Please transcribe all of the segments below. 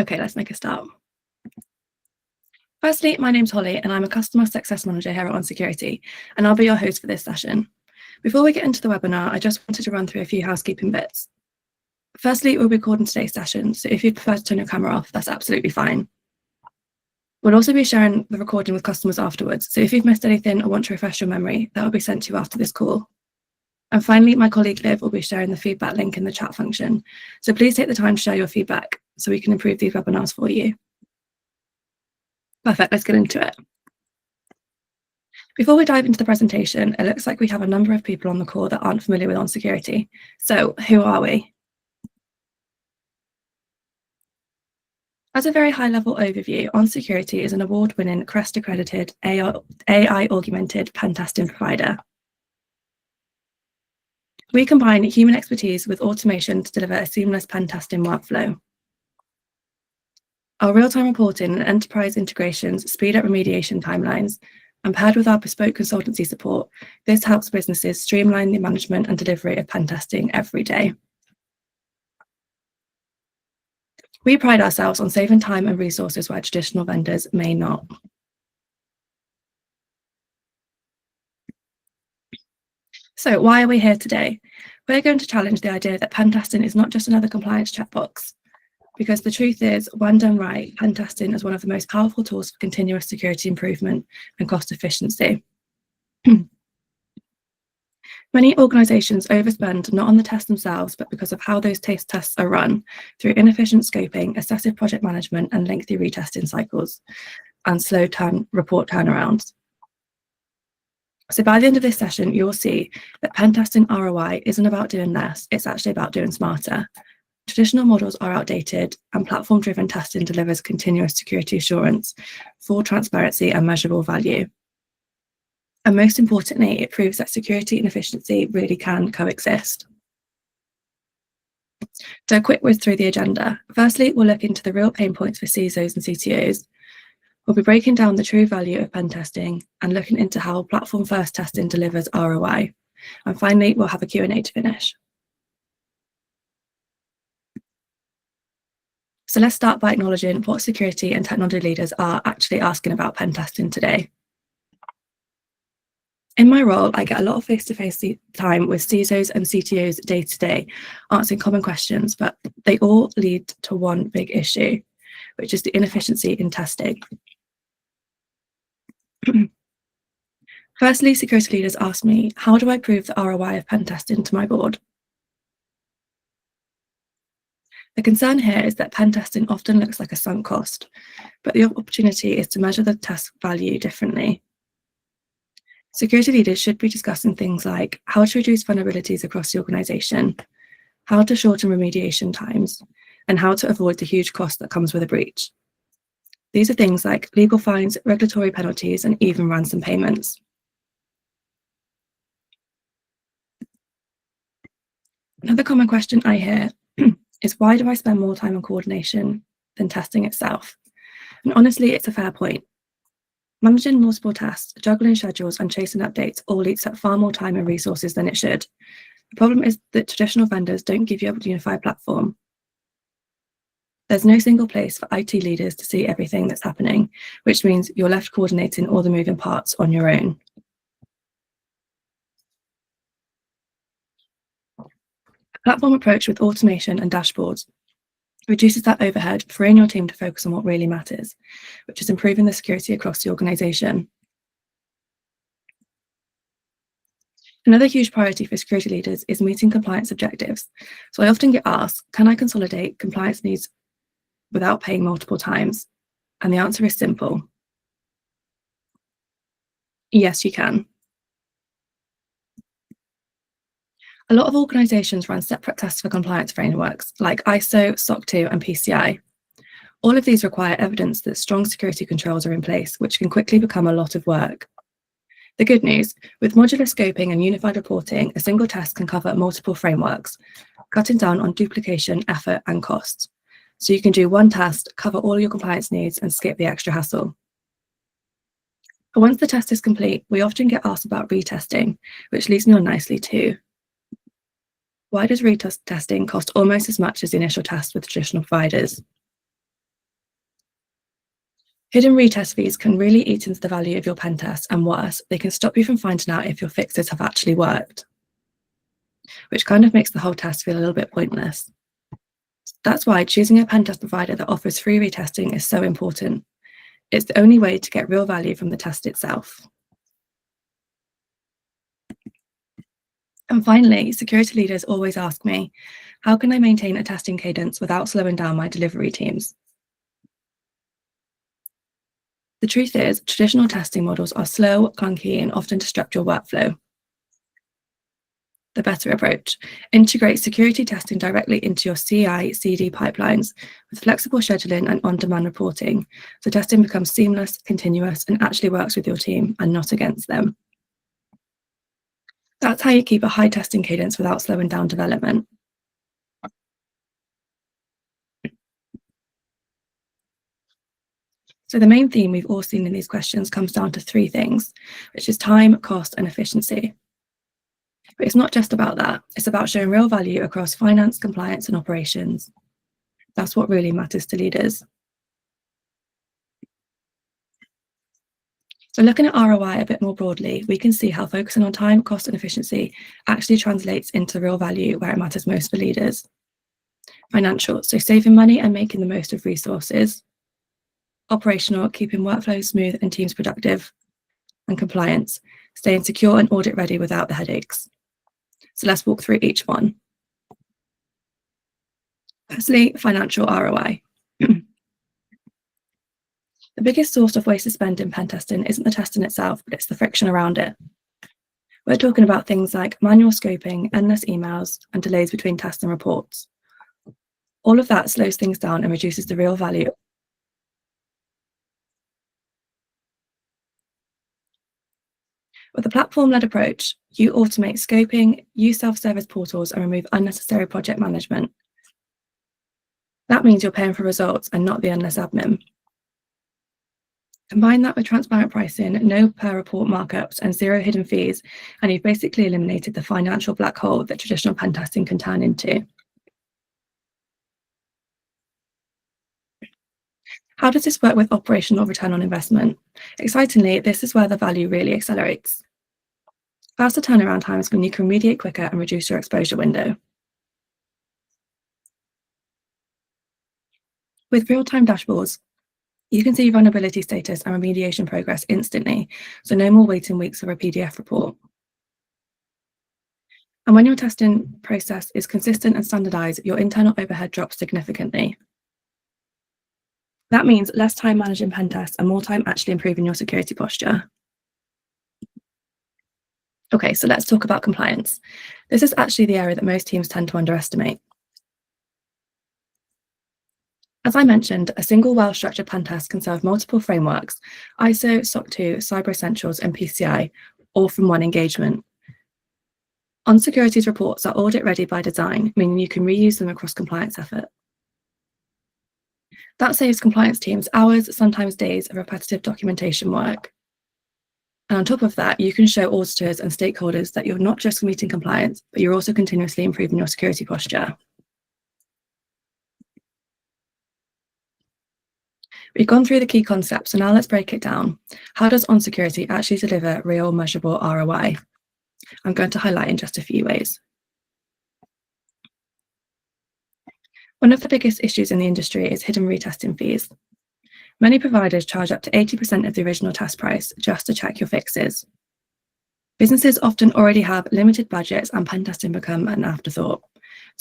Okay, let's make a start. Firstly, my name's Holly and I'm a Customer Success Manager here at On Security, and I'll be your host for this session. Before we get into the webinar, I just wanted to run through a few housekeeping bits. Firstly, we'll be recording today's session, so if you'd prefer to turn your camera off, that's absolutely fine. We'll also be sharing the recording with customers afterwards, so if you've missed anything or want to refresh your memory, that will be sent to you after this call. And finally, my colleague Liv will be sharing the feedback link in the chat function, so please take the time to share your feedback so we can improve these webinars for you. Perfect, let's get into it. Before we dive into the presentation, it looks like we have a number of people on the call that aren't familiar with On Security. So who are we? As a very high-level overview, On Security is an award-winning, CREST-accredited AI-augmented pentesting provider. We combine human expertise with automation to deliver a seamless pentesting workflow. Our real-time reporting and enterprise integrations speed up remediation timelines, and paired with our bespoke consultancy support, this helps businesses streamline the management and delivery of pentesting every day. We pride ourselves on saving time and resources where traditional vendors may not. So why are we here today? We're going to challenge the idea that pentesting is not just another compliance checkbox, because the truth is, when done right, pentesting is one of the most powerful tools for continuous security improvement and cost efficiency. Many organizations overspend not on the tests themselves, but because of how those tests are run through inefficient scoping, excessive project management, and lengthy retesting cycles, and slow report turnarounds. So by the end of this session, you'll see that pentesting ROI isn't about doing less, it's actually about doing smarter. Traditional models are outdated, and platform-driven testing delivers continuous security assurance, full transparency, and measurable value. And most importantly, it proves that security and efficiency really can coexist. So a quick whiz through the agenda. Firstly, we'll look into the real pain points for CISOs and CTOs. We'll be breaking down the true value of pen testing and looking into how platform-first testing delivers ROI. And finally, we'll have a Q&A to finish. So let's start by acknowledging what security and technology leaders are actually asking about pen testing today. In my role, I get a lot of face-to-face time with CISOs and CTOs day to day, answering common questions, but they all lead to one big issue, which is the inefficiency in testing. Firstly, security leaders ask me, how do I prove the ROI of pen testing to my board? The concern here is that pen testing often looks like a sunk cost, but the opportunity is to measure the test value differently. Security leaders should be discussing things like how to reduce vulnerabilities across the organization, how to shorten remediation times, and how to avoid the huge cost that comes with a breach. These are things like legal fines, regulatory penalties, and even ransom payments. Another common question I hear is, why do I spend more time on coordination than testing itself? And honestly, it's a fair point. Managing multiple tasks, juggling schedules, and chasing updates all eats up far more time and resources than it should. The problem is that traditional vendors don't give you a unified platform. There's no single place for IT leaders to see everything that's happening, which means you're left coordinating all the moving parts on your own. A platform approach with automation and dashboards reduces that overhead, freeing your team to focus on what really matters, which is improving the security across the organization. Another huge priority for security leaders is meeting compliance objectives. So I often get asked, can I consolidate compliance needs without paying multiple times? And the answer is simple. Yes, you can. A lot of organizations run separate tests for compliance frameworks like ISO, SOC 2, and PCI. All of these require evidence that strong security controls are in place, which can quickly become a lot of work. The good news, with modular scoping and unified reporting, a single test can cover multiple frameworks, cutting down on duplication, effort, and costs. So you can do one test, cover all your compliance needs, and skip the extra hassle. But once the test is complete, we often get asked about retesting, which leads me on nicely too. Why does retesting cost almost as much as the initial test with traditional providers? Hidden retest fees can really eat into the value of your pen test, and worse, they can stop you from finding out if your fixes have actually worked, which kind of makes the whole test feel a little bit pointless. That's why choosing a pen test provider that offers free retesting is so important. It's the only way to get real value from the test itself. And finally, security leaders always ask me, how can I maintain a testing cadence without slowing down my delivery teams? The truth is, traditional testing models are slow, clunky, and often disrupt your workflow. The better approach: integrate security testing directly into your CI/CD pipelines with flexible scheduling and on-demand reporting, so testing becomes seamless, continuous, and actually works with your team and not against them. That's how you keep a high testing cadence without slowing down development. So the main theme we've all seen in these questions comes down to three things, which is time, cost, and efficiency. But it's not just about that. It's about showing real value across finance, compliance, and operations. That's what really matters to leaders. So looking at ROI a bit more broadly, we can see how focusing on time, cost, and efficiency actually translates into real value where it matters most for leaders. Financial, so saving money and making the most of resources. Operational, keeping workflows smooth and teams productive. And compliance, staying secure and audit ready without the headaches. So let's walk through each one. Firstly, financial ROI. The biggest source of wasted spend in pen testing isn't the testing itself, but it's the friction around it. We're talking about things like manual scoping, endless emails, and delays between tests and reports. All of that slows things down and reduces the real value. With a platform-led approach, you automate scoping, use self-service portals, and remove unnecessary project management. That means you're paying for results and not the endless admin. Combine that with transparent pricing, no per report markups, and zero hidden fees, and you've basically eliminated the financial black hole that traditional pen testing can turn into. How does this work with operational return on investment? Excitingly, this is where the value really accelerates. Faster turnaround times mean you can remediate quicker and reduce your exposure window. With real-time dashboards, you can see vulnerability status and remediation progress instantly, so no more waiting weeks for a PDF report. And when your testing process is consistent and standardized, your internal overhead drops significantly. That means less time managing pen tests and more time actually improving your security posture. Okay, so let's talk about compliance. This is actually the area that most teams tend to underestimate. As I mentioned, a single well-structured pen test can serve multiple frameworks, ISO, SOC 2, Cyber Essentials, and PCI, all from one engagement. On securities reports are audit ready by design, meaning you can reuse them across compliance effort. That saves compliance teams hours, sometimes days, of repetitive documentation work. And on top of that, you can show auditors and stakeholders that you're not just meeting compliance, but you're also continuously improving your security posture. We've gone through the key concepts, so now let's break it down. How does on security actually deliver real measurable ROI? I'm going to highlight in just a few ways. One of the biggest issues in the industry is hidden retesting fees. Many providers charge up to 80% of the original test price just to check your fixes. Businesses often already have limited budgets and pen testing become an afterthought,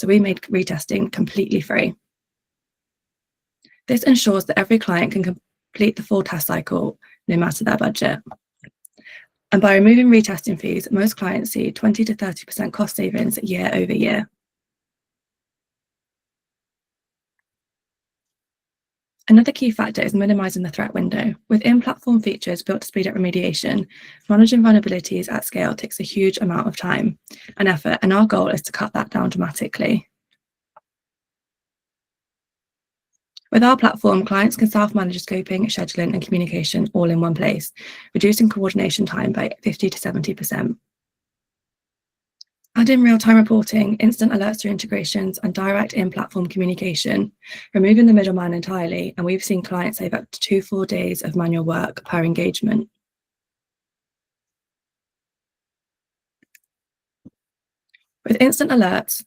so we made retesting completely free. This ensures that every client can complete the full test cycle, no matter their budget. And by removing retesting fees, most clients see 20 to 30% cost savings year over year. Another key factor is minimizing the threat window. With in-platform features built to speed up remediation, managing vulnerabilities at scale takes a huge amount of time and effort, and our goal is to cut that down dramatically. With our platform, clients can self-manage scoping, scheduling, and communication all in one place, reducing coordination time by 50 to 70%. Add in real-time reporting, instant alerts through integrations, and direct in-platform communication, removing the middleman entirely, and we've seen clients save up to 2 full days of manual work per engagement. With instant alerts,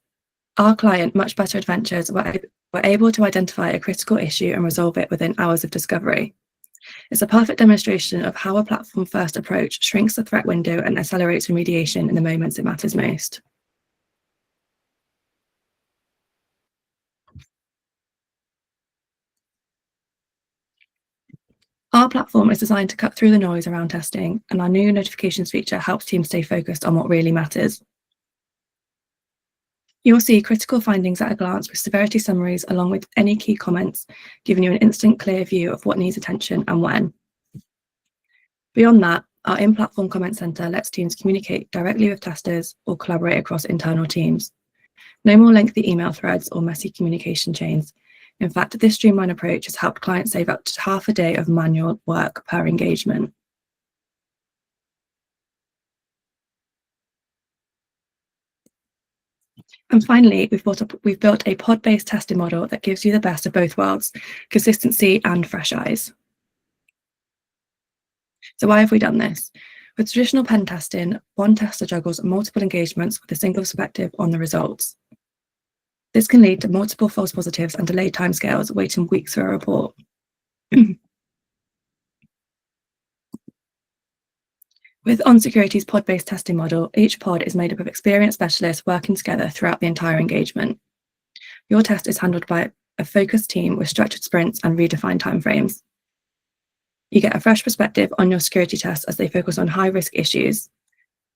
our client, Much Better Adventures, were able to identify a critical issue and resolve it within hours of discovery. It's a perfect demonstration of how a platform-first approach shrinks the threat window and accelerates remediation in the moments it matters most. Our platform is designed to cut through the noise around testing, and our new notifications feature helps teams stay focused on what really matters. You'll see critical findings at a glance with severity summaries along with any key comments, giving you an instant clear view of what needs attention and when. Beyond that, our in-platform comment center lets teams communicate directly with testers or collaborate across internal teams. No more lengthy email threads or messy communication chains. In fact, this streamlined approach has helped clients save up to half a day of manual work per engagement. And finally, we've built a pod-based testing model that gives you the best of both worlds, consistency and fresh eyes. So why have we done this? With traditional pen testing, one tester juggles multiple engagements with a single perspective on the results. This can lead to multiple false positives and delayed timescales, waiting weeks for a report. With OnSecurity's pod-based testing model, each pod is made up of experienced specialists working together throughout the entire engagement. Your test is handled by a focused team with structured sprints and redefined timeframes. You get a fresh perspective on your security tests as they focus on high-risk issues,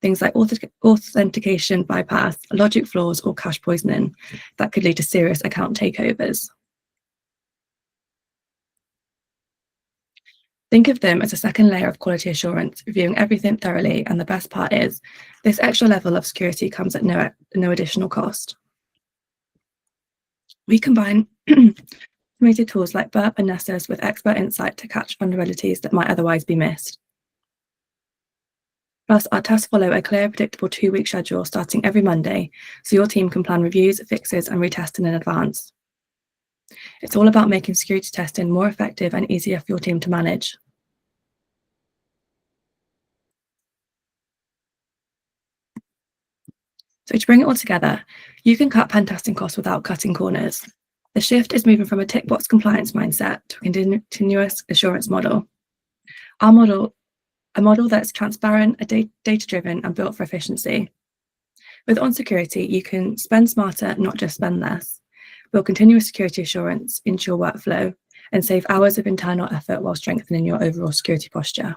things like authentication bypass, logic flaws, or cache poisoning that could lead to serious account takeovers. Think of them as a second layer of quality assurance, reviewing everything thoroughly, and the best part is, this extra level of security comes at no additional cost. We combine automated tools like Burp and Nessus with expert insight to catch vulnerabilities that might otherwise be missed. Plus, our tests follow a clear, predictable 2-week schedule starting every Monday, so your team can plan reviews, fixes, and retesting in advance. It's all about making security testing more effective and easier for your team to manage. So to bring it all together, you can cut pen testing costs without cutting corners. The shift is moving from a tick box compliance mindset to a continuous assurance model. A model that's transparent, data-driven, and built for efficiency. With OnSecurity, you can spend smarter, not just spend less. Build continuous security assurance into your workflow and save hours of internal effort while strengthening your overall security posture.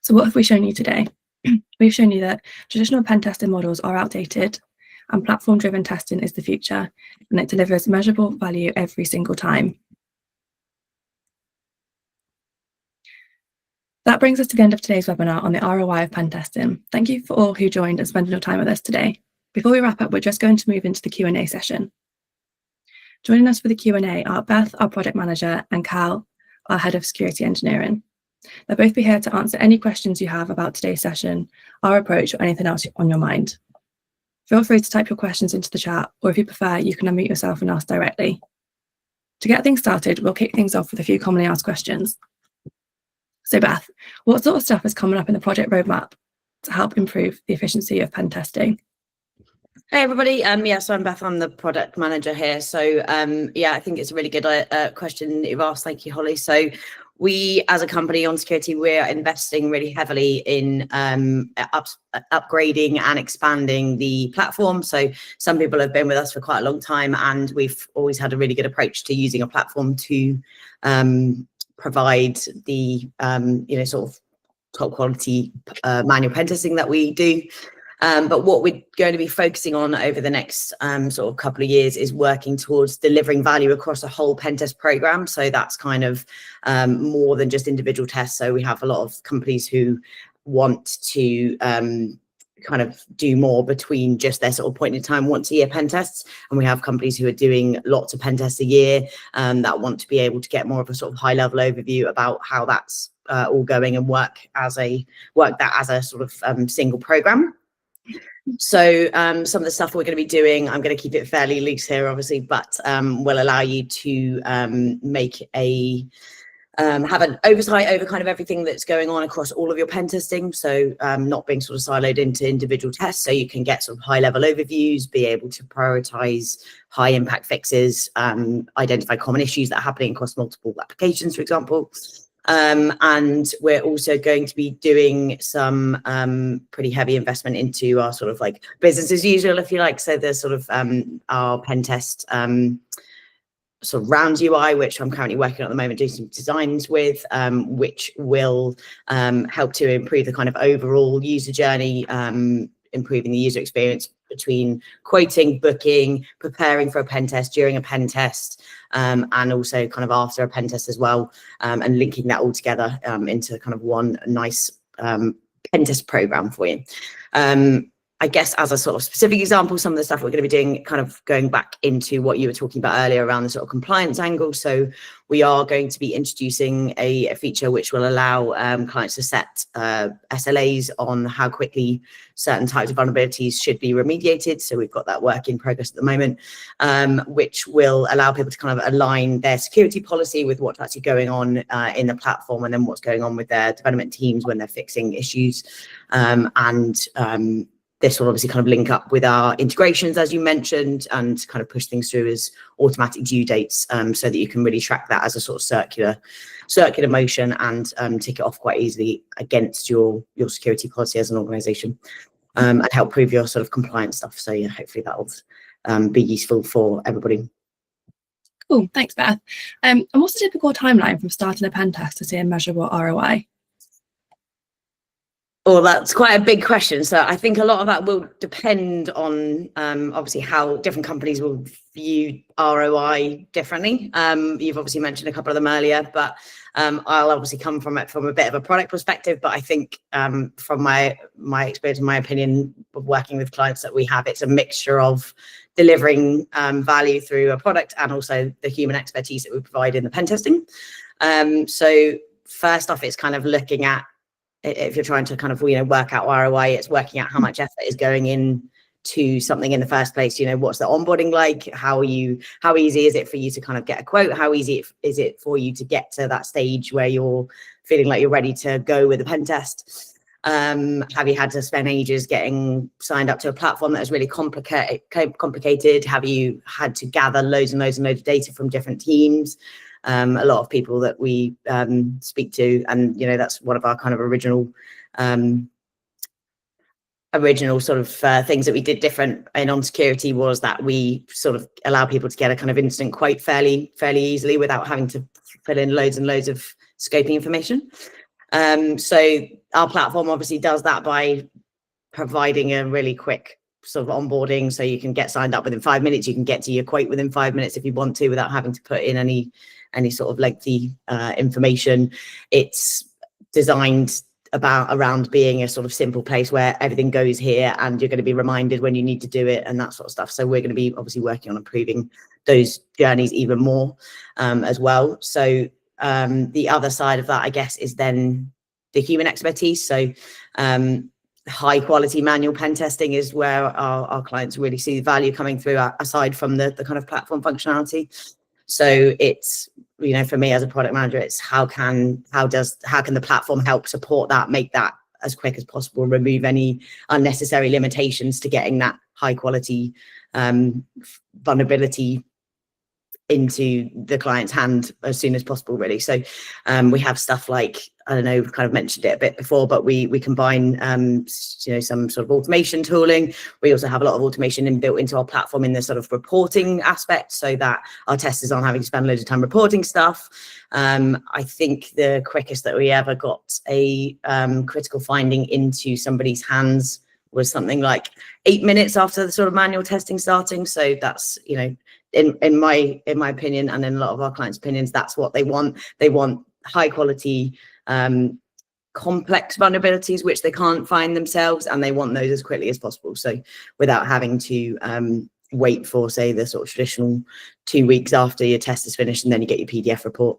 So what have we shown you today? We've shown you that traditional pen testing models are outdated and platform-driven testing is the future, and it delivers measurable value every single time. That brings us to the end of today's webinar on the ROI of pen testing. Thank you for all who joined and spending your time with us today. Before we wrap up, we're just going to move into the Q&A session. Joining us for the Q&A are Beth, our product manager, and Cal, our head of security engineering. They'll both be here to answer any questions you have about today's session, our approach, or anything else on your mind. Feel free to type your questions into the chat, or if you prefer, you can unmute yourself and ask directly. To get things started, we'll kick things off with a few commonly asked questions. So Beth, what sort of stuff is coming up in the project roadmap to help improve the efficiency of pen testing? Hey everybody, so I'm Beth, I'm the product manager here. So yeah, I think it's a really good question that you've asked. Thank you, Holly. So we, as a company, OnSecurity, we're investing really heavily in upgrading and expanding the platform. So some people have been with us for quite a long time, and we've always had a really good approach to using a platform to provide the sort of top quality manual pen testing that we do. But what we're going to be focusing on over the next sort of couple of years is working towards delivering value across a whole pen test program. So that's kind of more than just individual tests. So we have a lot of companies who want to kind of do more between just their sort of point in time once a year pen tests, and we have companies who are doing lots of pen tests a year that want to be able to get more of a sort of high level overview about how that's all going and work that as a sort of single program. So some of the stuff we're going to be doing, I'm going to keep it fairly loose here, obviously, but will allow you to have an oversight over kind of everything that's going on across all of your pen testing. So not being sort of siloed into individual tests, so you can get sort of high level overviews, be able to prioritize high impact fixes, identify common issues that are happening across multiple applications, for example. And we're also going to be doing some pretty heavy investment into our sort of like business as usual, if you like. So there's sort of our pen test sort of round UI, which I'm currently working on at the moment, doing some designs with, which will help to improve the kind of overall user journey, improving the user experience between quoting, booking, preparing for a pen test, during a pen test, and also kind of after a pen test as well, and linking that all together into kind of one nice pen test program for you. I guess as a sort of specific example, some of the stuff we're going to be doing, kind of going back into what you were talking about earlier around the sort of compliance angle. So we are going to be introducing a feature which will allow clients to set SLAs on how quickly certain types of vulnerabilities should be remediated. So we've got that work in progress at the moment, which will allow people to kind of align their security policy with what's actually going on in the platform, and then what's going on with their development teams when they're fixing issues. This will obviously kind of link up with our integrations, as you mentioned, and kind of push things through as automatic due dates, so that you can really track that as a sort of circular motion and tick it off quite easily against your security policy as an organization, and help prove your sort of compliance stuff. So yeah, hopefully that will be useful for everybody. Cool, thanks, Beth. And what's the typical timeline from starting a pen test to see a measurable ROI? Oh, that's quite a big question. So I think a lot of that will depend on obviously how different companies will view ROI differently. You've obviously mentioned a couple of them earlier, but I'll obviously come from it from a bit of a product perspective. But I think from my experience, my opinion of working with clients that we have, it's a mixture of delivering value through a product and also the human expertise that we provide in the pen testing. So first off, it's kind of looking at, if you're trying to kind of, work out ROI, it's working out how much effort is going in to something in the first place. What's the onboarding like? How easy is it for you to kind of get a quote? How easy is it for you to get to that stage where you're feeling like you're ready to go with a pen test? Have you had to spend ages getting signed up to a platform that is really complicated? Have you had to gather loads and loads and loads of data from different teams? A lot of people that we speak to, and that's one of our kind of original sort of things that we did different in on security, was that we sort of allow people to get a kind of instant quote fairly easily without having to fill in loads and loads of scoping information. So our platform obviously does that by providing a really quick sort of onboarding, so you can get signed up within 5 minutes. You can get to your quote within 5 minutes if you want to, without having to put in any sort of lengthy information. It's designed around being a sort of simple place where everything goes here and you're going to be reminded when you need to do it and that sort of stuff. So we're going to be obviously working on improving those journeys even more as well. So the other side of that, I guess, is then the human expertise. So high quality manual pen testing is where our clients really see the value coming through, aside from the kind of platform functionality. So it's, for me as a product manager, it's how can the platform help support that, make that as quick as possible, remove any unnecessary limitations to getting that high quality vulnerability into the client's hand as soon as possible, really. So we have stuff like, I don't know, we've kind of mentioned it a bit before, but we combine some sort of automation tooling. We also have a lot of automation built into our platform in the sort of reporting aspect, so that our testers aren't having to spend loads of time reporting stuff. I think the quickest that we ever got a critical finding into somebody's hands was something like 8 minutes after the sort of manual testing starting. So that's, in my opinion, and in a lot of our clients' opinions, that's what they want. They want high quality, complex vulnerabilities which they can't find themselves, and they want those as quickly as possible. So without having to wait for, say, the sort of traditional 2 weeks after your test is finished and then you get your PDF report.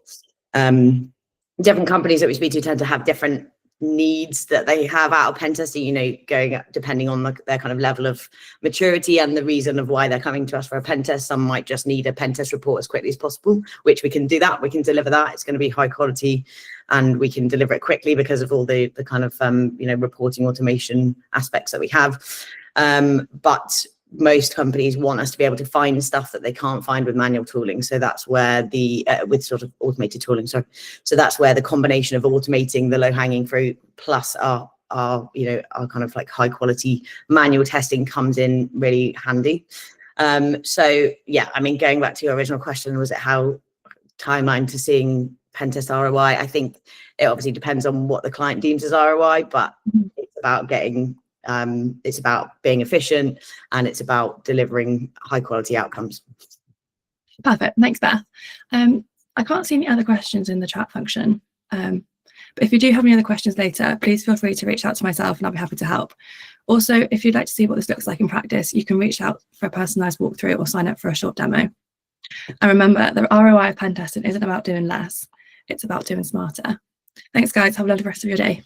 Different companies that we speak to tend to have different needs that they have out of pen testing, you know, going depending on their kind of level of maturity and the reason of why they're coming to us for a pen test. Some might just need a pen test report as quickly as possible, which we can do that. We can deliver that. It's going to be high quality and we can deliver it quickly because of all the kind of, you know, reporting automation aspects that we have. But most companies want us to be able to find stuff that they can't find with manual tooling. So that's where the with sort of automated tooling. So that's where the combination of automating the low hanging fruit plus our you know, our kind of like high quality manual testing comes in really handy. So yeah, I mean, going back to your original question, was it how timeline to seeing pen test ROI? I think it obviously depends on what the client deems as ROI, but it's about getting it's about being efficient and it's about delivering high quality outcomes. Perfect. Thanks, Beth. I can't see any other questions in the chat function. But if you do have any other questions later, please feel free to reach out to myself and I'll be happy to help. Also, if you'd like to see what this looks like in practice, you can reach out for a personalised walkthrough or sign up for a short demo. And remember, the ROI of pen testing isn't about doing less, it's about doing smarter. Thanks, guys. Have a lovely rest of your day.